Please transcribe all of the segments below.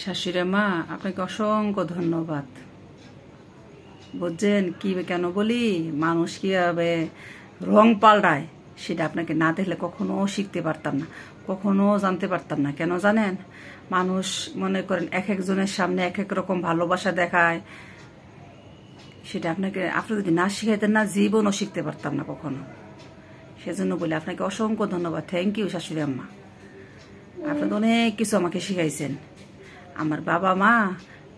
শাশুড়ি মা, আপনাকে অসংখ্য ধন্যবাদ। বুঝছেন কি কেন বলি, মানুষ কিভাবে রং পাল্টায় সেটা আপনাকে না দেখলে কখনো শিখতে পারতাম না, কখনো জানতে পারতাম না। কেন জানেন? মানুষ মনে করেন এক একজনের সামনে এক এক রকম ভালোবাসা দেখায়, সেটা আপনি যদি না শিখাইতেন না, জীবনও শিখতে পারতাম না কখনো। সেজন্য বলি আপনাকে অসংখ্য ধন্যবাদ। থ্যাংক ইউ শাশুড়ি আম্মা। আপনি তো অনেক কিছু আমাকে শিখাইছেন। আমার বাবা মা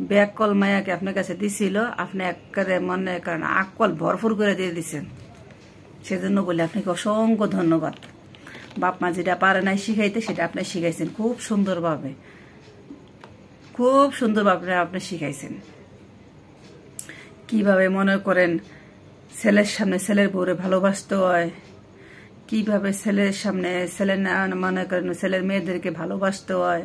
ব্যাককল মায়াকে আপনার কাছে দিছিল, আপনি একেবারে মনে করেন আকল ভরপুর করে দিয়ে দিচ্ছেন। সেজন্য বলি আপনাকে অসংখ্য ধন্যবাদ। বাপ মা যেটা পারে নাই শিখাইতে, সেটা আপনি শিখাইছেন খুব সুন্দরভাবে, খুব সুন্দরভাবে আপনি শিখাইছেন। কিভাবে মনে করেন ছেলের সামনে ছেলের বউরে ভালোবাসতে হয়, কিভাবে ছেলের সামনে ছেলে মনে করেন ছেলের মেয়েদেরকে ভালোবাসতে হয়,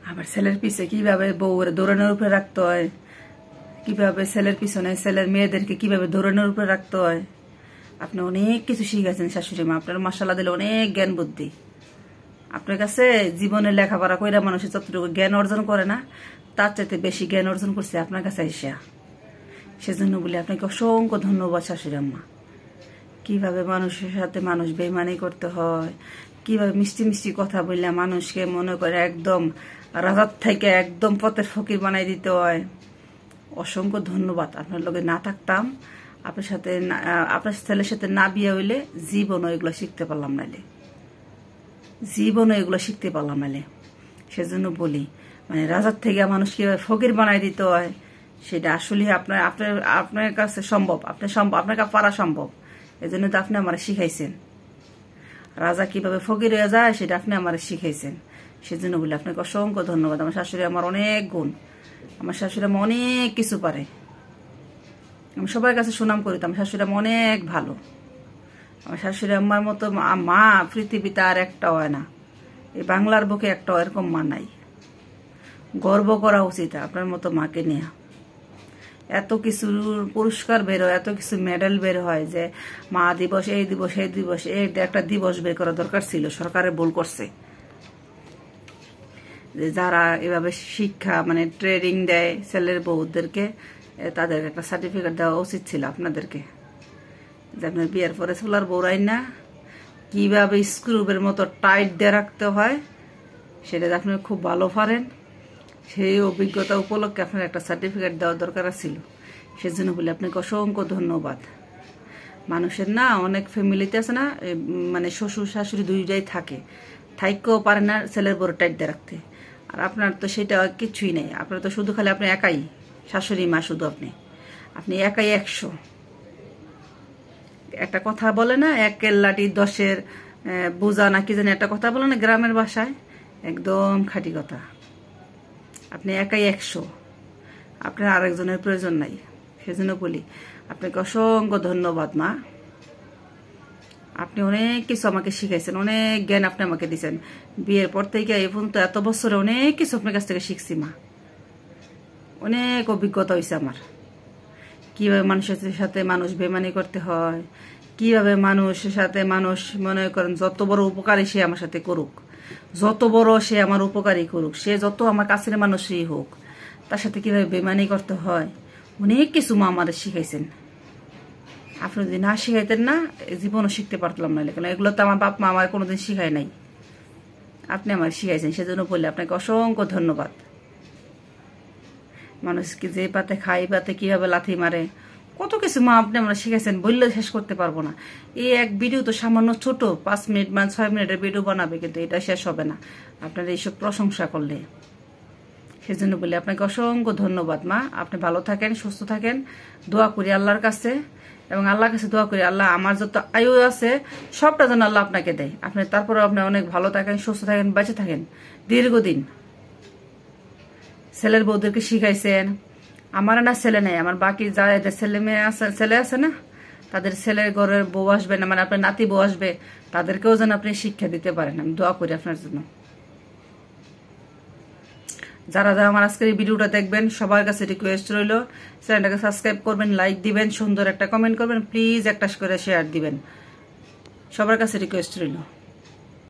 আবার ছেলের পিছে কিভাবে বউর দৌড়ানোর উপরে রাখতে হয়, কিভাবে ছেলের পিছনে ছেলের মেয়েদেরকে কিভাবে দৌড়ানোর উপরে রাখতে হয়। আপনি অনেক কিছু শিখেছেন শাশুড়ি মা। আপনার মাশাআল্লাহ দিলে অনেক জ্ঞান বুদ্ধি। আপনার কাছে জীবনে লেখাপড়া কইরা মানুষের যতটুকু জ্ঞান অর্জন করে না, তার চাইতে বেশি জ্ঞান অর্জন করছে আপনার কাছে এসে। সেজন্য বলি আপনাকে অসংখ্য ধন্যবাদ শাশুড়ি আম্মা। কিভাবে মানুষের সাথে মানুষ বেইমানি করতে হয়, কিভাবে মিষ্টি মিষ্টি কথা বললে মানুষকে মনে করে একদম রাজার থেকে একদম পথের ফকির বানাই দিতে হয়। অসংখ্য ধন্যবাদ। আপনার লগে না থাকতাম, আপনার ছেলের সাথে না বিয়ে হইলে জীবনও এগুলো শিখতে পারলাম নাইলে, জীবনও এগুলো শিখতে পারলাম নাইলে। সেজন্য বলি মানে রাজার থেকে মানুষ কিভাবে ফকির বানাই দিতে হয়, সেটা আসলে আপনার কাছে সম্ভব, আপনার কাছে পারা সম্ভব। এই জন্য তো আপনি আমার শিখাইছেন রাজা কিভাবে ফকির হয়ে যায়, সেটা আপনি আমার শিখাইছেন। সেজন্য বলি আপনাকে অসংখ্য ধন্যবাদ। আমার শাশুড়ি আমার অনেক গুণ, আমার শাশুড়ি আমার অনেক কিছু পারে। আমি সবার কাছে সুনাম করি তো আমার শাশুড়ি আমার অনেক ভালো। আমার শাশুড়ি আম্মার মতো মা পৃথিবীতে আর একটা হয় না, এই বাংলার বুকে একটা এরকম মা নাই। গর্ব করা উচিত আপনার মতো মাকে নিয়ে। এত কিছু পুরস্কার বের হয়, এত কিছু মেডেল বের হয়, যে মা দিবস, এই দিবস, এই দিবস, এই একটা দিবস বের করা দরকার ছিল। সরকারের ভুল করছে যে যারা এভাবে শিক্ষা মানে ট্রেনিং দেয় ছেলের বউদেরকে, তাদের একটা সার্টিফিকেট দেওয়া উচিত ছিল আপনাদেরকে, যে আপনার বিয়ের পরে ছোলার বউরাই না কিভাবে স্ক্রুবের মতো টাইট দিয়ে রাখতে হয়, সেটা আপনি খুব ভালো পারেন। সেই অভিজ্ঞতা উপলক্ষে আপনার একটা সার্টিফিকেট দেওয়ার দরকার ছিল। সেজন্য বলে আপনাকে অসংখ্য ধন্যবাদ। মানুষের না অনেক ফ্যামিলিতে আছে না, মানে শ্বশুর শাশুড়ি দুইটাই থাকে, থাইকেও পারে না ছেলের বড় টাইট দিয়ে রাখতে। আর আপনার তো সেটা কিছুই নেই, আপনার তো শুধু খালি আপনি একাই শাশুড়ি মা, শুধু আপনি একাই 100। একটা কথা বলে না, একের লাঠি 10-এর বোঝা না কি জানি একটা কথা বলে না গ্রামের ভাষায়, একদম খাঁটি কথা। আপনি একাই 100, আপনার আরেকজনের প্রয়োজন নাই। সেজন্য বলি আপনাকে অসংখ্য ধন্যবাদ মা। আপনি অনেক কিছু আমাকে শিখাইছেন, অনেক জ্ঞান আপনি আমাকে দিয়েছেন। বিয়ের পর থেকে এই পর্যন্ত এত বছরে অনেক কিছু আপনার কাছ থেকে শিখছি মা। অনেক অভিজ্ঞতা হয়েছে আমার, কিভাবে মানুষের সাথে মানুষ বেমানি করতে হয়, কিভাবে মানুষের সাথে মানুষ মনে করেন যত বড় উপকারী সে আমার সাথে করুক, যত বড় সে আমার উপকারী করুক, সে যত আমার কাছের মানুষই হোক, তার সাথে কিভাবে বেমানি করতে হয়, অনেক কিছু মা আমাদের শিখাইছেন। আপনি যদি না শিখাইতেন না, জীবনও শিখতে পারতাম না। কেন এগুলো তো আমার বাপ মা আমার কোনোদিন শিখায় নাই, আপনি আমার শিখাইছেন। সেজন্য বললে আপনাকে অসংখ্য ধন্যবাদ। মানুষকে যে পাতে খাই পাতে কিভাবে লাথি মারে, কত কিছু মা আপনি আমরা শিখাইছেন, বললে শেষ করতে পারবো না। এই এক ভিডিও তো সামান্য ছোট 5 মিনিট মানে 6 মিনিটের ভিডিও বানাবে, কিন্তু এটা শেষ হবে না আপনারা এইসব প্রশংসা করলে। সেজন্য বলি আপনাকে অসংখ্য ধন্যবাদ মা। আপনি ভালো থাকেন, সুস্থ থাকেন, দোয়া করি আল্লাহর কাছে, এবং আল্লাহর কাছে দোয়া করি আল্লাহ আমার যত আয়ু আছে সবটা যেন আল্লাহ আপনাকে দেয়। আপনি তারপরে আপনি অনেক ভালো থাকেন, সুস্থ থাকেন, বেঁচে থাকেন দীর্ঘদিন। ছেলের বউদেরকে শিখাইছেন, আমার না ছেলে নেই, আমার বাকি যারা এদের ছেলে আছে না, তাদের ছেলের ঘরের বউ আসবে না, মানে আপনার নাতি বউ আসবে, তাদেরকেও যেন আপনি শিক্ষা দিতে পারেন। আমি দোয়া করি আপনার জন্য। যারা যারা আমার আজকের এই ভিডিওটা দেখবেন সবার কাছে রিকোয়েস্ট রইল, চ্যানেলটাকে সাবস্ক্রাইব করবেন, লাইক দিবেন, সুন্দর একটা কমেন্ট করবেন, প্লিজ একটা করে শেয়ার দিবেন, সবার কাছে রিকোয়েস্ট রইল।